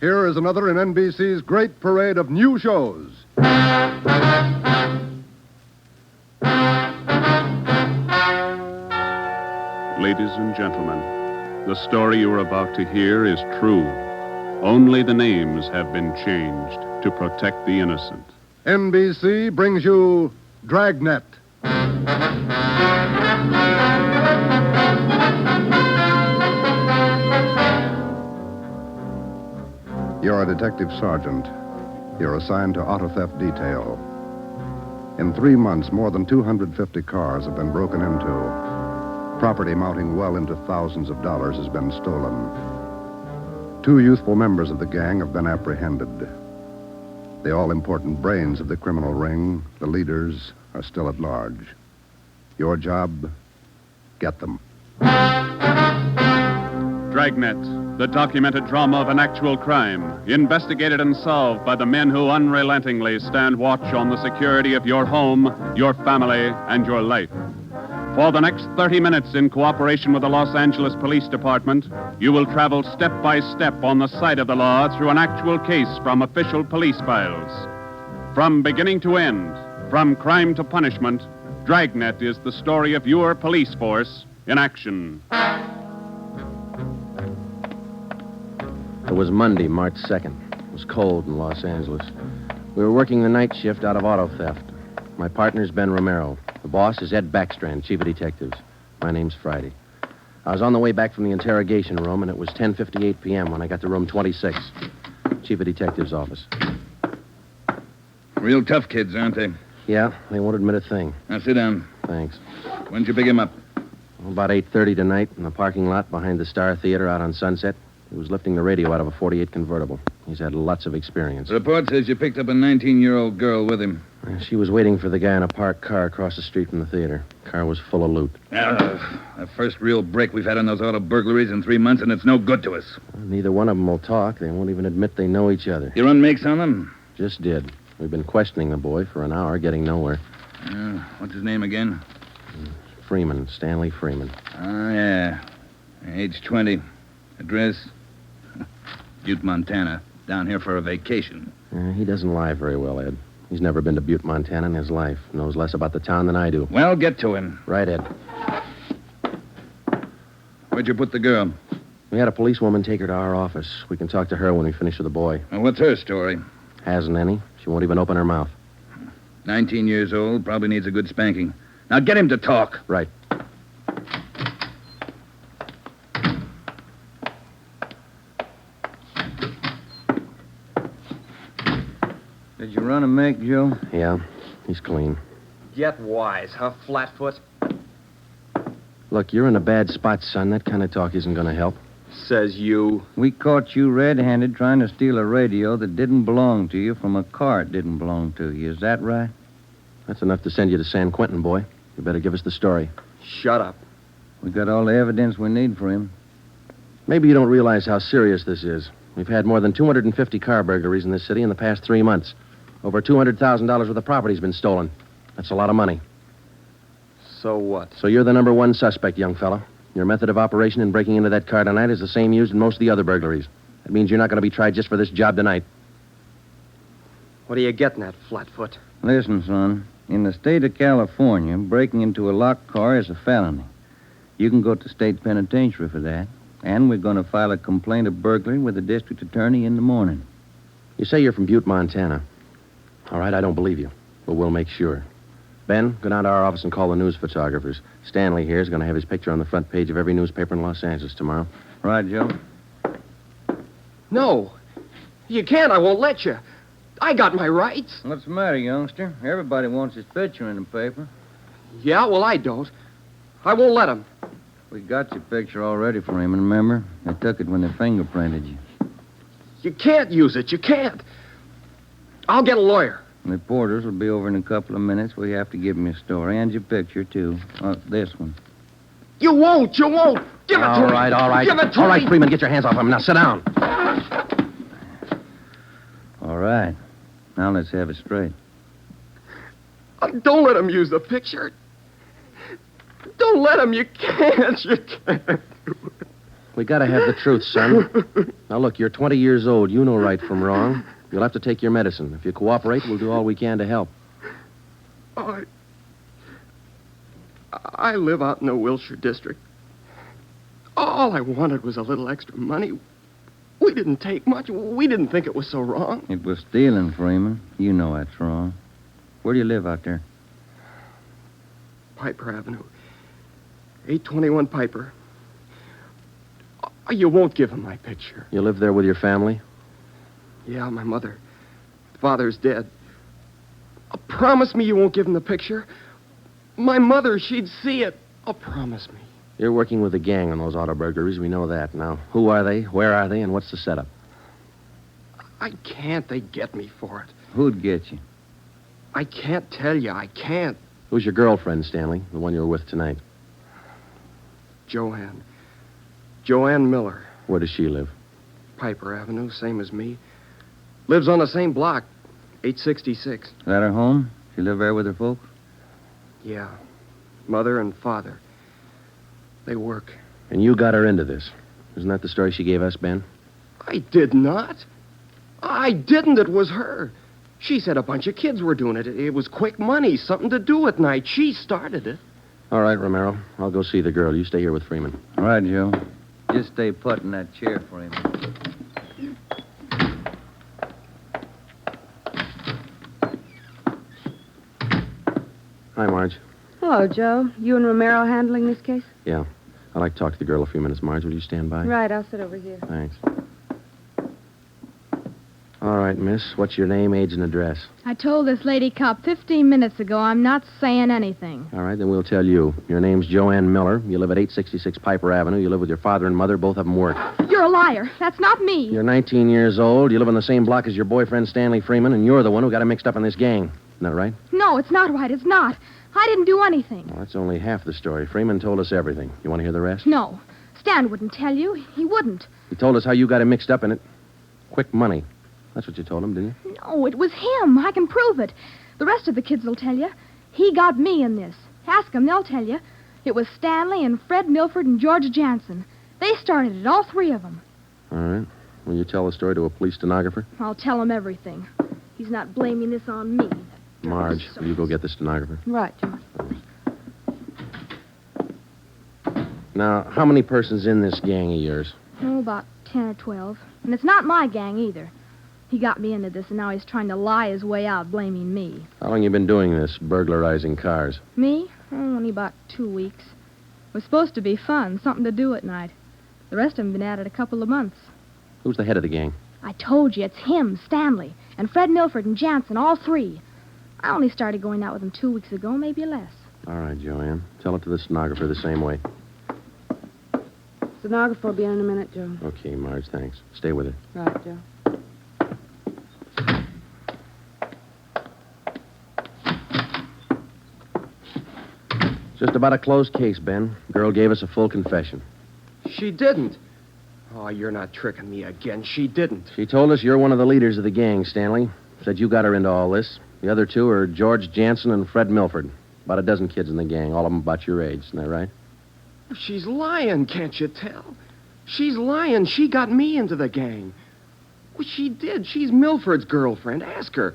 Here is another in NBC's great parade of new shows. Ladies and gentlemen, the story you are about to hear is true. Only the names have been changed to protect the innocent. NBC brings you Dragnet. You're a detective sergeant. You're assigned to auto theft detail. In 3 months, more than 250 cars have been broken into. Property amounting well into thousands of dollars has been stolen. 2 youthful members of the gang have been apprehended. The all-important brains of the criminal ring, the leaders, are still at large. Your job, get them. Dragnet, the documented drama of an actual crime, investigated and solved by the men who unrelentingly stand watch on the security of your home, your family, and your life. For the next 30 minutes, in cooperation with the Los Angeles Police Department, you will travel step by step on the side of the law through an actual case from official police files. From beginning to end, from crime to punishment, Dragnet is the story of your police force in action. It was Monday, March 2nd. It was cold in Los Angeles. We were working the night shift out of auto theft. My partner's Ben Romero. The boss is Ed Backstrand, chief of detectives. My name's Friday. I was on the way back from the interrogation room, and it was 10:58 p.m. when I got to room 26, chief of detectives' office. Real tough kids, aren't they? Yeah, they won't admit a thing. Now, sit down. Thanks. When'd you pick him up? About 8:30 tonight in the parking lot behind the Star Theater out on Sunset. He was lifting the radio out of a 48 convertible. He's had lots of experience. The report says you picked up a 19-year-old girl with him. She was waiting for the guy in a parked car across the street from the theater. Car was full of loot. The first real break we've had on those auto burglaries in 3 months, and it's no good to us. Neither one of them will talk. They won't even admit they know each other. You run makes on them? Just did. We've been questioning the boy for an hour, getting nowhere. What's his name again? Freeman, Stanley Freeman. Oh, yeah. Age 20. Address? Butte, Montana. Down here for a vacation. He doesn't lie very well, Ed. He's never been to Butte, Montana in his life. Knows less about the town than I do. Well, get to him. Right, Ed. Where'd you put the girl? We had a policewoman take her to our office. We can talk to her when we finish with the boy. Well, what's her story? Hasn't any. She won't even open her mouth. 19 years old, probably needs a good spanking. Now get him to talk. Right. Did you run a make, Joe? Yeah, he's clean. Get wise, huh, Flatfoot? Look, you're in a bad spot, son. That kind of talk isn't going to help. Says you. We caught you red-handed trying to steal a radio that didn't belong to you from a car it didn't belong to you. Is that right? That's enough to send you to San Quentin, boy. You better give us the story. Shut up. We got all the evidence we need for him. Maybe you don't realize how serious this is. We've had more than 250 car burglaries in this city in the past 3 months. Over $200,000 worth of property's been stolen. That's a lot of money. So what? So you're the number one suspect, young fella. Your method of operation in breaking into that car tonight is the same used in most of the other burglaries. That means you're not going to be tried just for this job tonight. What are you getting at, Flatfoot? Listen, son. In the state of California, breaking into a locked car is a felony. You can go to state penitentiary for that. And we're going to file a complaint of burglary with the district attorney in the morning. You say you're from Butte, Montana. All right, I don't believe you, but we'll make sure. Ben, go down to our office and call the news photographers. Stanley here is going to have his picture on the front page of every newspaper in Los Angeles tomorrow. Right, Joe? No. You can't. I won't let you. I got my rights. What's the matter, youngster? Everybody wants his picture in the paper. Yeah, well, I don't. I won't let him. We got your picture already for him, remember? They took it when they fingerprinted you. You can't use it. You can't. I'll get a lawyer. Reporters will be over in a couple of minutes. We have to give them your story and your picture, too. This one. You won't. You won't. Give it to me. All right. Give it to me. All right, Freeman, get your hands off him. Now, sit down. All right. Now let's have it straight. Don't let him use the picture. Don't let him. You can't. You can't do it. We gotta have the truth, son. Now, look, you're 20 years old. You know right from wrong. You'll have to take your medicine. If you cooperate, we'll do all we can to help. I live out in the Wilshire district. All I wanted was a little extra money. We didn't take much. We didn't think it was so wrong. It was stealing, Freeman. You know that's wrong. Where do you live out there? Piper Avenue. 821 Piper. You won't give him my picture. You live there with your family? Yeah, my mother. Father's dead. Promise me you won't give him the picture. My mother, she'd see it. Promise me. You're working with a gang on those auto burglaries. We know that. Now, who are they? Where are they? And what's the setup? I can't. They get me for it. Who'd get you? I can't tell you. I can't. Who's your girlfriend, Stanley? The one you were with tonight? Joanne Miller. Where does she live? Piper Avenue, same as me. Lives on the same block, 866. Is that her home? She live there with her folks? Yeah. Mother and father. They work. And you got her into this. Isn't that the story she gave us, Ben? I did not. I didn't. It was her. She said a bunch of kids were doing it. It was quick money, something to do at night. She started it. All right, Romero. I'll go see the girl. You stay here with Freeman. All right, Joe. Just stay put in that chair, Freeman. Hi, Marge. Hello, Joe. You and Romero handling this case? Yeah. I'd like to talk to the girl a few minutes, Marge. Will you stand by? Right, I'll sit over here. Thanks. All right, miss. What's your name, age, and address? I told this lady cop 15 minutes ago I'm not saying anything. All right, then we'll tell you. Your name's Joanne Miller. You live at 866 Piper Avenue. You live with your father and mother. Both of them work. You're a liar. That's not me. You're 19 years old. You live on the same block as your boyfriend, Stanley Freeman, and you're the one who got him mixed up in this gang. Isn't that right? No, it's not right. It's not. I didn't do anything. Well, that's only half the story. Freeman told us everything. You want to hear the rest? No. Stan wouldn't tell you. He wouldn't. He told us how you got him mixed up in it. Quick money. That's what you told him, didn't you? No, it was him. I can prove it. The rest of the kids will tell you. He got me in this. Ask them, they'll tell you. It was Stanley and Fred Milford and George Jansen. They started it, all three of them. All right. Will you tell the story to a police stenographer? I'll tell him everything. He's not blaming this on me. Marge, will you go get the stenographer? Right, Joe. Now, how many persons in this gang of yours? Oh, about 10 or 12. And it's not my gang either. He got me into this, and now he's trying to lie his way out, blaming me. How long you been doing this, burglarizing cars? Me? Oh, only about 2 weeks. It was supposed to be fun, something to do at night. The rest of them been at it a couple of months. Who's the head of the gang? I told you, it's him, Stanley, and Fred Milford and Jansen, all three. I only started going out with them 2 weeks ago, maybe less. All right, Joanne. Tell it to the stenographer the same way. Stenographer will be in a minute, Joe. Okay, Marge, thanks. Stay with her. Right, Joe. Just about a closed case, Ben. Girl gave us a full confession. She didn't. Oh, you're not tricking me again. She didn't. She told us you're one of the leaders of the gang, Stanley. Said you got her into all this. The other two are George Jansen and Fred Milford. About a dozen kids in the gang, all of them about your age. Isn't that right? She's lying, can't you tell? She's lying. She got me into the gang. Well, she did. She's Milford's girlfriend. Ask her.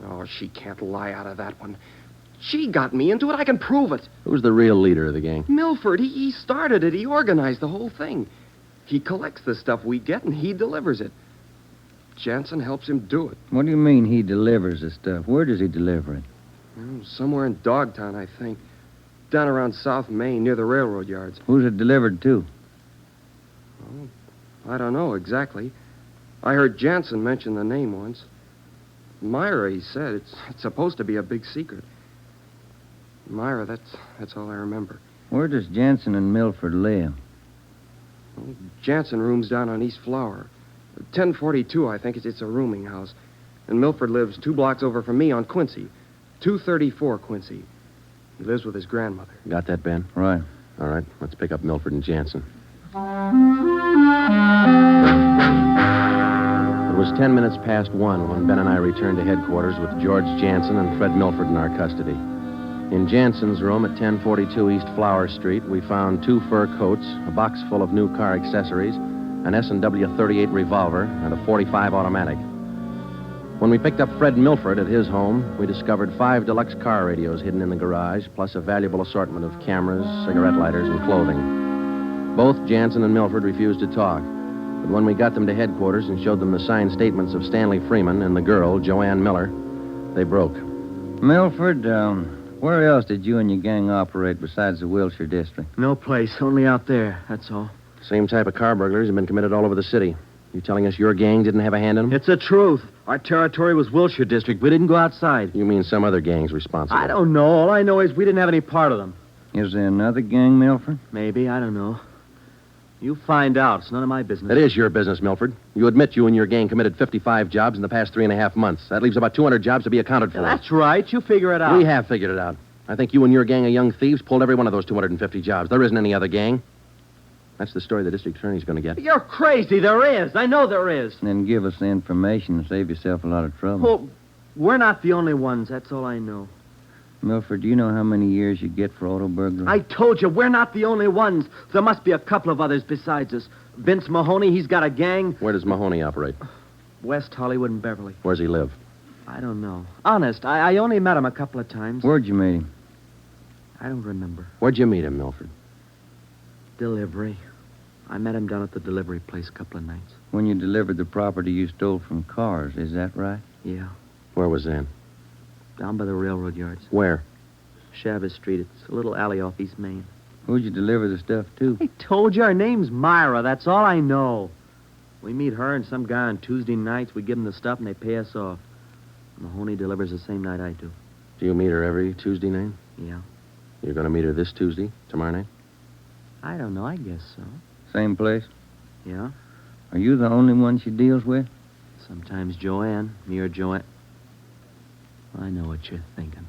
Oh, she can't lie out of that one. She got me into it. I can prove it. Who's the real leader of the gang? Milford. He started it. He organized the whole thing. He collects the stuff we get, and he delivers it. Jansen helps him do it. What do you mean he delivers the stuff? Where does he deliver it? Somewhere in Dogtown, I think. Down around South Main, near the railroad yards. Who's it delivered to? I don't know exactly. I heard Jansen mention the name once. Myra, he said. It's supposed to be a big secret. Myra, that's all I remember. Where does Jansen and Milford live? Well, Jansen rooms down on East Flower. 1042, I think. It's a rooming house. And Milford lives 2 blocks over from me on Quincy. 234 Quincy. He lives with his grandmother. Got that, Ben? Right. All right, let's pick up Milford and Jansen. It was 10 minutes past 1 when Ben and I returned to headquarters with George Jansen and Fred Milford in our custody. In Jansen's room at 1042 East Flower Street, we found 2 fur coats, a box full of new car accessories, an S&W .38 revolver, and a .45 automatic. When we picked up Fred Milford at his home, we discovered 5 deluxe car radios hidden in the garage, plus a valuable assortment of cameras, cigarette lighters, and clothing. Both Jansen and Milford refused to talk, but when we got them to headquarters and showed them the signed statements of Stanley Freeman and the girl, Joanne Miller, they broke. Milford, where else did you and your gang operate besides the Wilshire district? No place, only out there, that's all. Same type of car burglaries have been committed all over the city. You telling us your gang didn't have a hand in them? It's the truth. Our territory was Wilshire district. We didn't go outside. You mean some other gang's responsible? I don't know. All I know is we didn't have any part of them. Is there another gang, Milford? Maybe, I don't know. You find out. It's none of my business. It is your business, Milford. You admit you and your gang committed 55 jobs in the past 3.5 months. That leaves about 200 jobs to be accounted for. That's right. You figure it out. We have figured it out. I think you and your gang of young thieves pulled every one of those 250 jobs. There isn't any other gang. That's the story the district attorney's going to get. You're crazy. There is. I know there is. Then give us the information and save yourself a lot of trouble. Well, we're not the only ones. That's all I know. Milford, do you know how many years you get for auto burglary? I told you, we're not the only ones. There must be a couple of others besides us. Vince Mahoney, he's got a gang. Where does Mahoney operate? West Hollywood and Beverly. Where's he live? I don't know. Honest, I only met him a couple of times. Where'd you meet him? I don't remember. Where'd you meet him, Milford? Delivery. I met him down at the delivery place a couple of nights. When you delivered the property you stole from cars, is that right? Yeah. Where was that? Down by the railroad yards. Where? Chavez Street. It's a little alley off East Main. Who'd you deliver the stuff to? I told you, her name's Myra. That's all I know. We meet her and some guy on Tuesday nights. We give them the stuff and they pay us off. Mahoney delivers the same night I do. Do you meet her every Tuesday night? Yeah. You're going to meet her this Tuesday, tomorrow night? I don't know. I guess so. Same place? Yeah. Are you the only one she deals with? Sometimes Joanne. Me or Joanne. I know what you're thinking.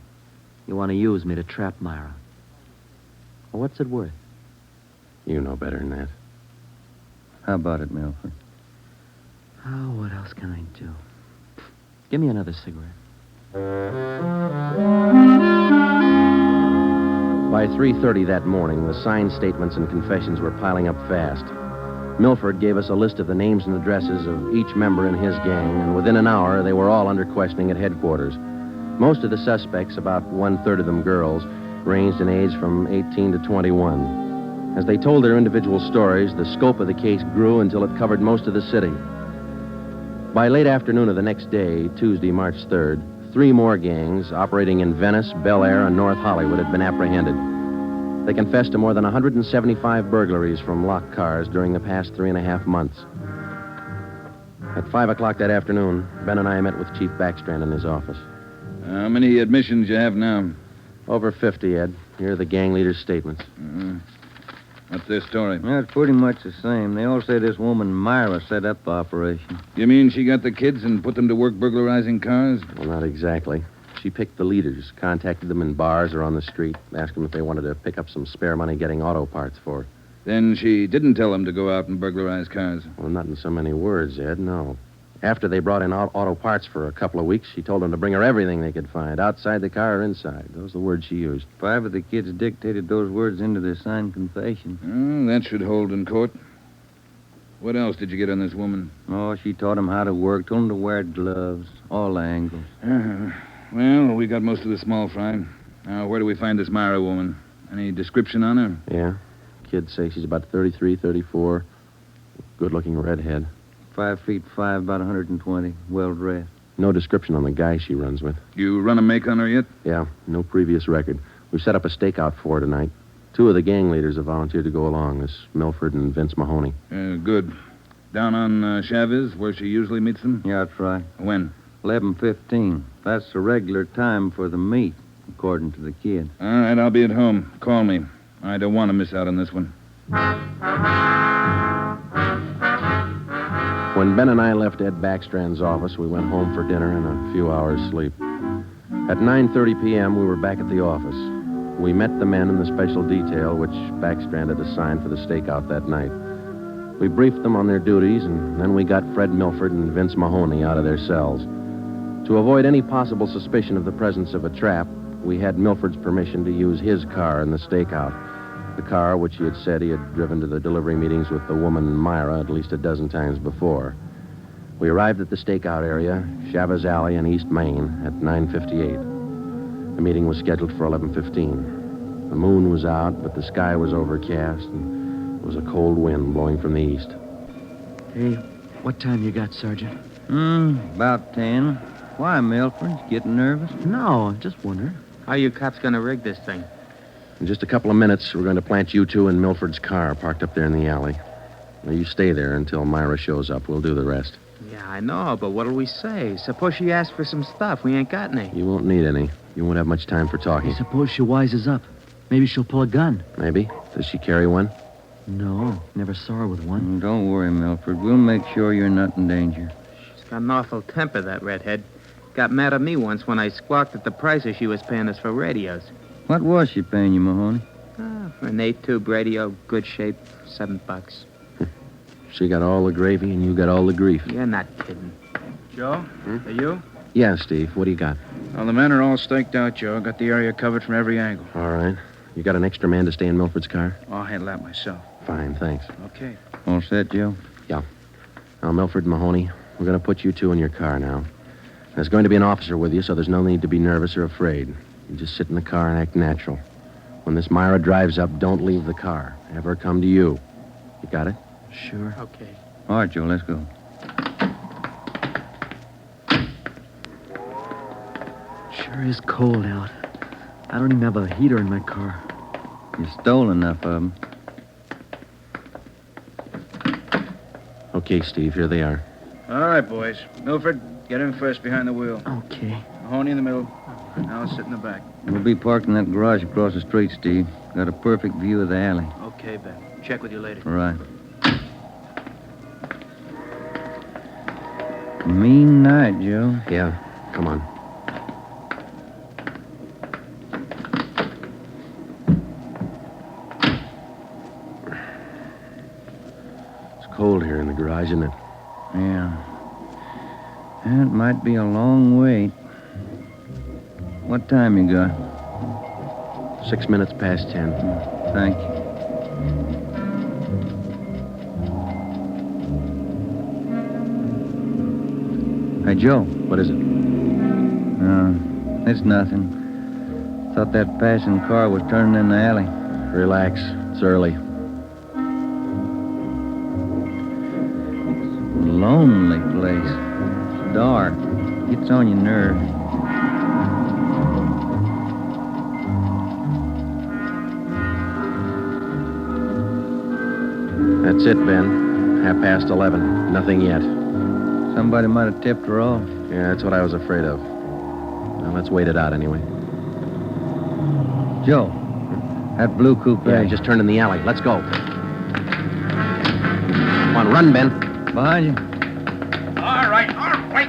You want to use me to trap Myra. Well, what's it worth? You know better than that. How about it, Milford? Oh, what else can I do? Give me another cigarette. By 3:30 that morning, the signed statements and confessions were piling up fast. Milford gave us a list of the names and addresses of each member in his gang, and within an hour, they were all under questioning at headquarters. Most of the suspects, about 1/3 of them girls, ranged in age from 18 to 21. As they told their individual stories, the scope of the case grew until it covered most of the city. By late afternoon of the next day, Tuesday, March 3rd, 3 more gangs operating in Venice, Bel Air, and North Hollywood had been apprehended. They confessed to more than 175 burglaries from locked cars during the past 3.5 months. At 5 o'clock that afternoon, Ben and I met with Chief Backstrand in his office. How many admissions you have now? Over 50, Ed. Here are the gang leaders' statements. What's their story? Yeah, it's pretty much the same. They all say this woman, Myra, set up the operation. You mean she got the kids and put them to work burglarizing cars? Well, not exactly. She picked the leaders, contacted them in bars or on the street, asked them if they wanted to pick up some spare money getting auto parts for it. Then she didn't tell them to go out and burglarize cars. Well, not in so many words, Ed, no. After they brought in auto parts for a couple of weeks, she told them to bring her everything they could find, outside the car or inside. Those are the words she used. 5 of the kids dictated those words into their signed confession. Oh, that should hold in court. What else did you get on this woman? Oh, she taught them how to work, told them to wear gloves, all angles. Well, we got most of the small fry. Now, where do we find this Myra woman? Any description on her? Yeah. Kids say she's about 33, 34. Good-looking redhead. 5'5", about 120, well-dressed. No description on the guy she runs with. You run a make on her yet? Yeah, no previous record. We've set up a stakeout for her tonight. 2 of the gang leaders have volunteered to go along, this Milford and Vince Mahoney. Good. Down on Chavez, where she usually meets them? Yeah, that's right. When? 11:15. That's the regular time for the meet, according to the kid. All right, I'll be at home. Call me. I don't want to miss out on this one. When Ben and I left Ed Backstrand's office, we went home for dinner and a few hours' sleep. At 9:30 p.m., we were back at the office. We met the men in the special detail which Backstrand had assigned for the stakeout that night. We briefed them on their duties, and then we got Fred Milford and Vince Mahoney out of their cells. To avoid any possible suspicion of the presence of a trap, We had Milford's permission to use his car in the stakeout. The car which he had said he had driven to the delivery meetings with the woman Myra at least a dozen times before. We arrived at the stakeout area, Chavez Alley in East Main, at 9:58. The meeting was scheduled for 11:15. The moon was out, but the sky was overcast, and there was a cold wind blowing from the east. Hey, what time you got, Sergeant? About 10. Why, Milford? Getting nervous? No, I'm just wondering. How you cops gonna rig this thing? In just a couple of minutes, we're going to plant you two in Milford's car, parked up there in the alley. Now, you stay there until Myra shows up. We'll do the rest. Yeah, I know, but what'll we say? Suppose she asks for some stuff. We ain't got any. You won't need any. You won't have much time for talking. Hey, suppose she wises up. Maybe she'll pull a gun. Maybe. Does she carry one? No, never saw her with one. Don't worry, Milford. We'll make sure you're not in danger. She's got an awful temper, that redhead. Got mad at me once when I squawked at the prices she was paying us for radios. What was she paying you, Mahoney? For an 8-tube radio, good shape, $7. She got all the gravy and you got all the grief. You're not kidding. Joe? Are you? Yeah, Steve. What do you got? Well, the men are all staked out, Joe. Got the area covered from every angle. All right. You got an extra man to stay in Milford's car? I'll handle that myself. Fine, thanks. Okay. All set, Joe? Yeah. Now, Milford and Mahoney, we're going to put you two in your car now. There's going to be an officer with you, so there's no need to be nervous or afraid. You just sit in the car and act natural. When this Myra drives up, don't leave the car. Have her come to you. You got it? Sure. Okay. All right, Joe, let's go. Sure is cold out. I don't even have a heater in my car. You stole enough of them. Okay, Steve, here they are. All right, boys. Milford, get in first behind the wheel. Okay. Mahoney in the middle. Now I'll sit in the back. We'll be parked in that garage across the street, Steve. Got a perfect view of the alley. Okay, Ben. Check with you later. All right. Mean night, Joe. Yeah, come on. It's cold here in the garage, isn't it? Yeah. It might be a long wait. What time you got? 6 minutes past 10. Thank you. Hey, Joe. What is it? It's nothing. Thought that passing car was turning in the alley. Relax. It's early. Lonely place. It's dark. Gets on your nerves. That's it, Ben. 11:30. Nothing yet. Somebody might have tipped her off. Yeah, that's what I was afraid of. Well, let's wait it out anyway. Joe, that blue coupe. Yeah, he just turned in the alley. Let's go. Come on, run, Ben. Behind you. All right,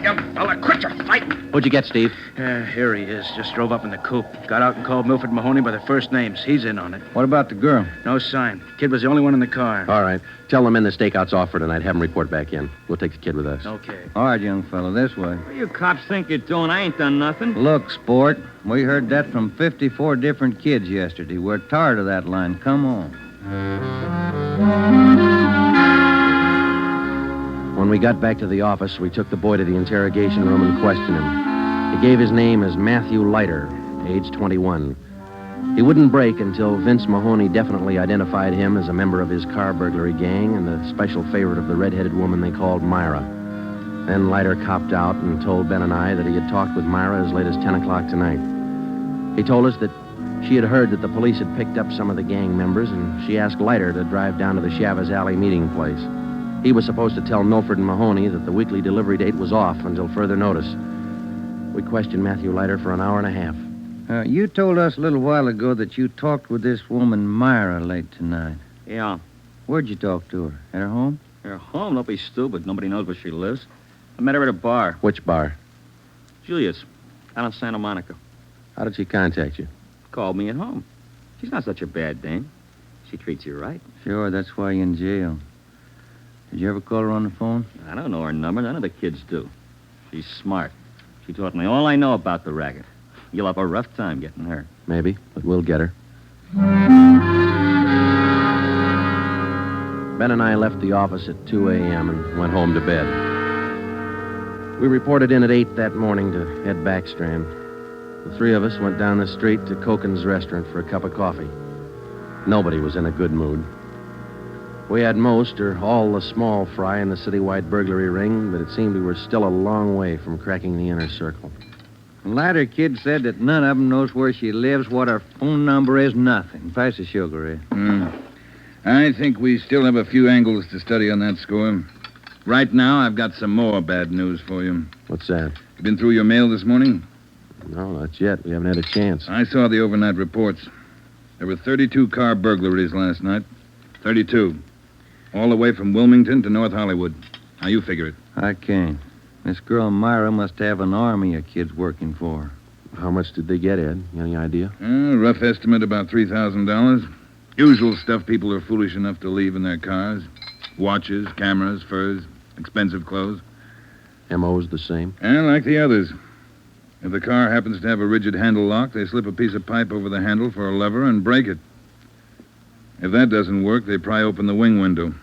you fella. Quit your fighting. What'd you get, Steve? Here he is. Just drove up in the coupe. Got out and called Milford Mahoney by their first names. He's in on it. What about the girl? No sign. Kid was the only one in the car. All right. Tell the men the stakeout's off for tonight. Have them report back in. We'll take the kid with us. Okay. All right, young fella, this way. What do you cops think you're doing? I ain't done nothing. Look, sport, we heard that from 54 different kids yesterday. We're tired of that line. Come on. When we got back to the office, we took the boy to the interrogation room and questioned him. He gave his name as Matthew Leiter, age 21. He wouldn't break until Vince Mahoney definitely identified him as a member of his car burglary gang and the special favorite of the red-headed woman they called Myra. Then Leiter copped out and told Ben and I that he had talked with Myra as late as 10 o'clock tonight. He told us that she had heard that the police had picked up some of the gang members, and she asked Leiter to drive down to the Chavez Alley meeting place. He was supposed to tell Milford and Mahoney that the weekly delivery date was off until further notice. We questioned Matthew Leiter for an hour and a half. You told us a little while ago that you talked with this woman, Myra, late tonight. Yeah. Where'd you talk to her? At her home? Her home? Don't be stupid. Nobody knows where she lives. I met her at a bar. Which bar? Julia's. Out in Santa Monica. How did she contact you? Called me at home. She's not such a bad dame. She treats you right. Sure, that's why you're in jail. Did you ever call her on the phone? I don't know her number. None of the kids do. She's smart. She taught me all I know about the racket. You'll have a rough time getting her. Maybe, but we'll get her. Ben and I left the office at 2 a.m. and went home to bed. We reported in at 8 that morning to Ed Backstrand. The three of us went down the street to Koken's restaurant for a cup of coffee. Nobody was in a good mood. We had most or all the small fry in the citywide burglary ring, but it seemed we were still a long way from cracking the inner circle. The latter kid said that none of them knows where she lives, what her phone number is, nothing. Pass the sugar, Ed. I think we still have a few angles to study on that score. Right now, I've got some more bad news for you. What's that? You been through your mail this morning? No, not yet. We haven't had a chance. I saw the overnight reports. There were 32 car burglaries last night. 32. All the way from Wilmington to North Hollywood. How you figure it? I can't. This girl Myra must have an army of kids working for her. How much did they get, Ed? Any idea? Rough estimate, about $3,000. Usual stuff people are foolish enough to leave in their cars. Watches, cameras, furs, expensive clothes. M.O.'s the same? Like the others. If the car happens to have a rigid handle lock, they slip a piece of pipe over the handle for a lever and break it. If that doesn't work, they pry open the wing window.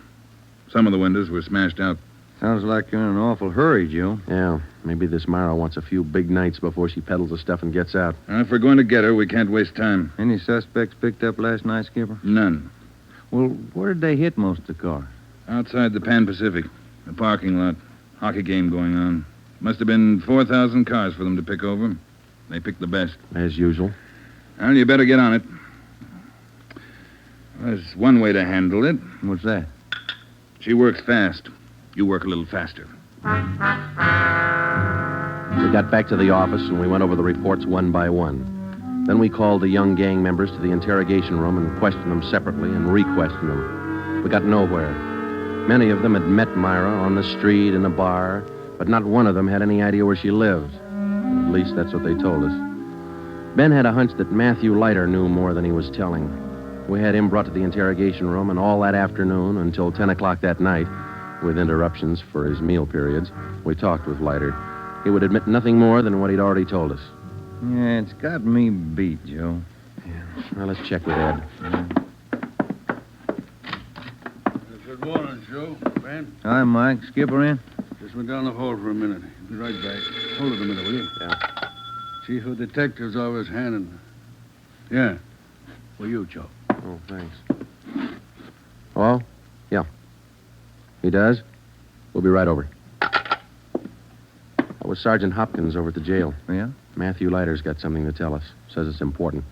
Some of the windows were smashed out. Sounds like you're in an awful hurry, Joe. Yeah, maybe this Myra wants a few big nights before she peddles the stuff and gets out. If we're going to get her, we can't waste time. Any suspects picked up last night, Skipper? None. Well, where did they hit most of the cars? Outside the Pan Pacific. The parking lot. Hockey game going on. Must have been 4,000 cars for them to pick over. They picked the best. As usual. Well, you better get on it. There's one way to handle it. What's that? She works fast. You work a little faster. We got back to the office and we went over the reports one by one. Then we called the young gang members to the interrogation room and questioned them separately and re-questioned them. We got nowhere. Many of them had met Myra on the street, in a bar, but not one of them had any idea where she lived. At least that's what they told us. Ben had a hunch that Matthew Leiter knew more than he was telling. We had him brought to the interrogation room, and all that afternoon until 10 o'clock that night, with interruptions for his meal periods, we talked with Leiter. He would admit nothing more than what he'd already told us. Yeah, it's got me beat, Joe. Yeah. Well, let's check with Ed. Good morning, Joe. Ben? Hi, Mike. Skipper in? Just went down the hall for a minute. Be right back. Hold it a minute, will you? Yeah. Chief of Detectives always handing. Yeah. For you, Joe. Oh, thanks. Hello? Yeah. He does? We'll be right over. That was Sergeant Hopkins over at the jail. Yeah? Matthew Leiter's got something to tell us. Says it's important.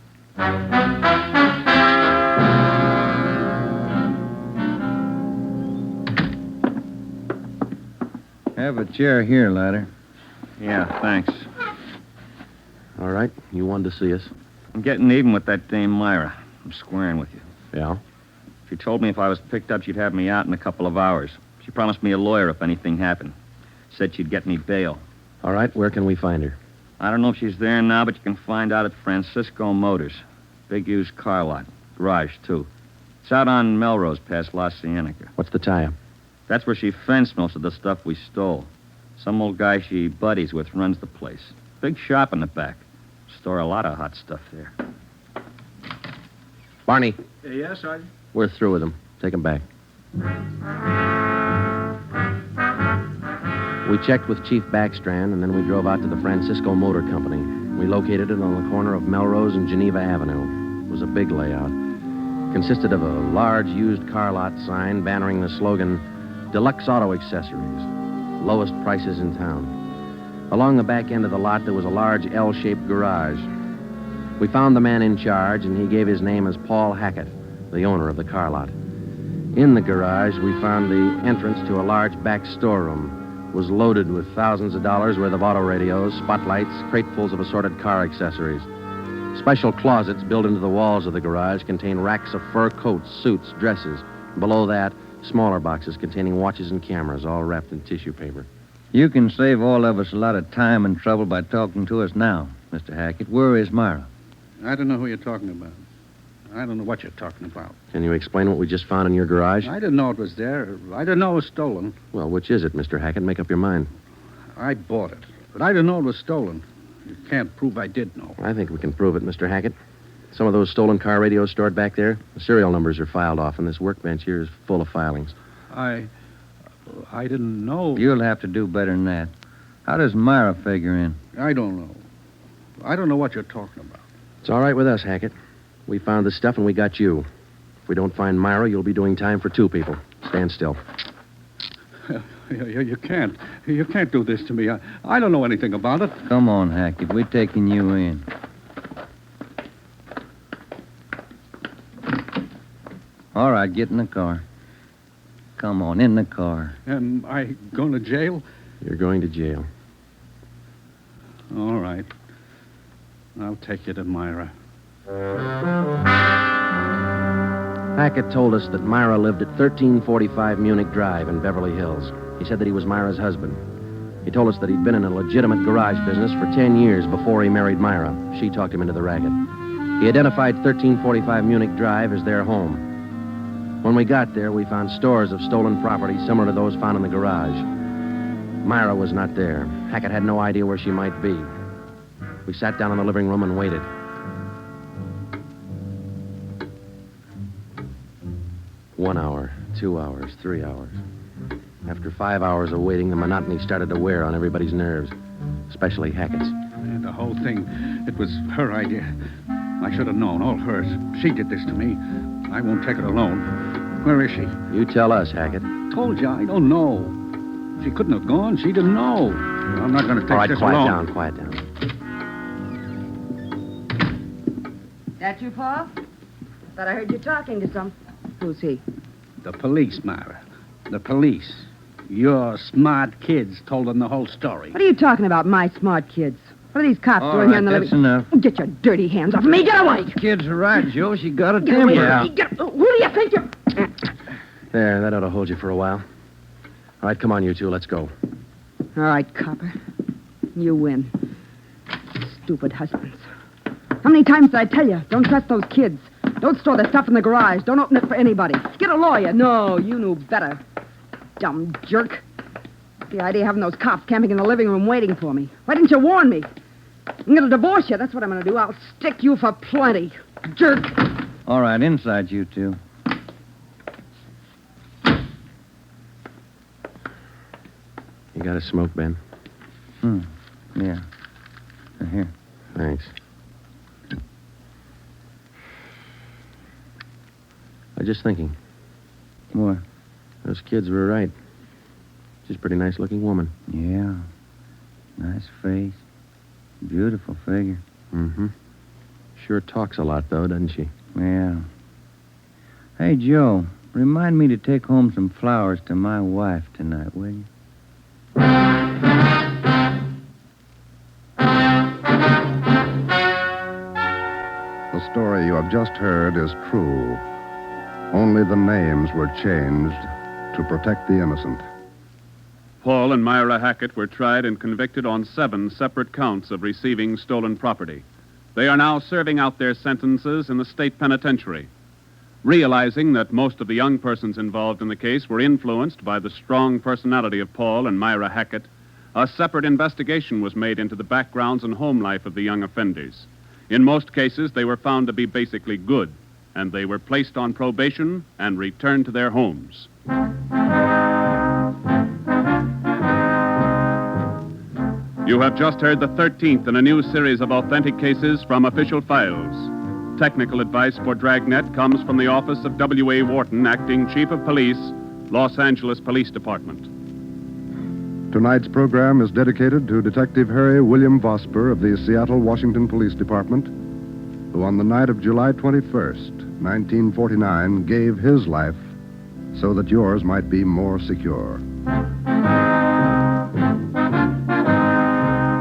Have a chair here, Leiter. Yeah, thanks. All right. You wanted to see us. I'm getting even with that dame Myra. I'm squaring with you. Yeah? She told me if I was picked up, she'd have me out in a couple of hours. She promised me a lawyer if anything happened. Said she'd get me bail. All right. Where can we find her? I don't know if she's there now, but you can find out at Francisco Motors. Big used car lot. Garage, too. It's out on Melrose past La Cienega. What's the tie-up? That's where she fenced most of the stuff we stole. Some old guy she buddies with runs the place. Big shop in the back. Store a lot of hot stuff there. Barney, Yes, Sergeant? we're through with him. Take him back. We checked with Chief Backstrand, and then we drove out to the Francisco Motor Company. We located it on the corner of Melrose and Geneva Avenue. It was a big layout. Consisted of a large used car lot sign bannering the slogan, Deluxe Auto Accessories, lowest prices in town. Along the back end of the lot, there was a large L-shaped garage. We found the man in charge, and he gave his name as Paul Hackett, the owner of the car lot. In the garage, we found the entrance to a large back storeroom. It was loaded with thousands of dollars worth of auto radios, spotlights, cratefuls of assorted car accessories. Special closets built into the walls of the garage contain racks of fur coats, suits, dresses. Below that, smaller boxes containing watches and cameras, all wrapped in tissue paper. You can save all of us a lot of time and trouble by talking to us now, Mr. Hackett. Where is Myra? I don't know who you're talking about. I don't know what you're talking about. Can you explain what we just found in your garage? I didn't know it was there. I didn't know it was stolen. Well, which is it, Mr. Hackett? Make up your mind. I bought it. But I didn't know it was stolen. You can't prove I did know. I think we can prove it, Mr. Hackett. Some of those stolen car radios stored back there, the serial numbers are filed off, and this workbench here is full of filings. I didn't know. You'll have to do better than that. How does Myra figure in? I don't know. I don't know what you're talking about. It's all right with us, Hackett. We found the stuff and we got you. If we don't find Myra, you'll be doing time for 2 people. Stand still. You can't. You can't do this to me. I don't know anything about it. Come on, Hackett. We're taking you in. All right, get in the car. Come on, in the car. Am I going to jail? You're going to jail. All right. I'll take you to Myra. Hackett told us that Myra lived at 1345 Munich Drive in Beverly Hills. He said that he was Myra's husband. He told us that he'd been in a legitimate garage business for 10 years before he married Myra. She talked him into the racket. He identified 1345 Munich Drive as their home. When we got there, we found stores of stolen property similar to those found in the garage. Myra was not there. Hackett had no idea where she might be. We sat down in the living room and waited. One hour, 2 hours, 3 hours. After 5 hours of waiting, the monotony started to wear on everybody's nerves, especially Hackett's. And the whole thing, it was her idea. I should have known, all hers. She did this to me. I won't take it alone. Where is she? You tell us, Hackett. Told you, I don't know. She couldn't have gone. She didn't know. I'm not going to take All right, this quiet alone. quiet down. That you, Paul? Thought I heard you talking to some. Who's he? The police, Myra. The police. Your smart kids told them the whole story. What are you talking about, my smart kids? What are these cops All doing right, here in the that's living... enough. Get your dirty hands off of me. Get away. Kids are right, Joe. She got a Get away. temper. Who do you think you're... There, that ought to hold you for a while. All right, come on, you two. Let's go. All right, copper. You win. Stupid husbands. How many times did I tell you? Don't trust those kids. Don't store the stuff in the garage. Don't open it for anybody. Get a lawyer. No, you knew better. Dumb jerk. The idea of having those cops camping in the living room waiting for me. Why didn't you warn me? I'm going to divorce you. That's what I'm going to do. I'll stick you for plenty. Jerk. All right, inside you two. You got a smoke, Ben? Yeah. Here. Thanks. I was just thinking. What? Those kids were right. She's a pretty nice-looking woman. Yeah. Nice face. Beautiful figure. Mm-hmm. Sure talks a lot, though, doesn't she? Yeah. Hey, Joe, remind me to take home some flowers to my wife tonight, will you? The story you have just heard is true. Only the names were changed to protect the innocent. Paul and Myra Hackett were tried and convicted on 7 separate counts of receiving stolen property. They are now serving out their sentences in the state penitentiary. Realizing that most of the young persons involved in the case were influenced by the strong personality of Paul and Myra Hackett, a separate investigation was made into the backgrounds and home life of the young offenders. In most cases, they were found to be basically good, and they were placed on probation and returned to their homes. You have just heard the 13th in a new series of authentic cases from official files. Technical advice for Dragnet comes from the office of W.A. Wharton, Acting Chief of Police, Los Angeles Police Department. Tonight's program is dedicated to Detective Harry William Vosper of the Seattle, Washington Police Department, who on the night of July 21st, 1949, gave his life so that yours might be more secure.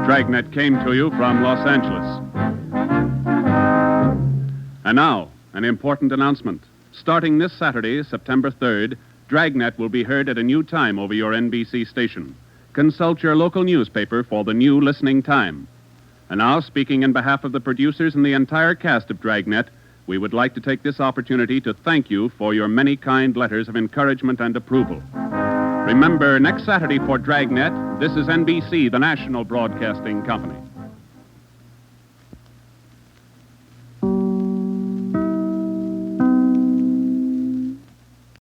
Dragnet came to you from Los Angeles. And now, an important announcement. Starting this Saturday, September 3rd, Dragnet will be heard at a new time over your NBC station. Consult your local newspaper for the new listening time. And now, speaking in behalf of the producers and the entire cast of Dragnet, we would like to take this opportunity to thank you for your many kind letters of encouragement and approval. Remember, next Saturday for Dragnet, this is NBC, the national broadcasting company.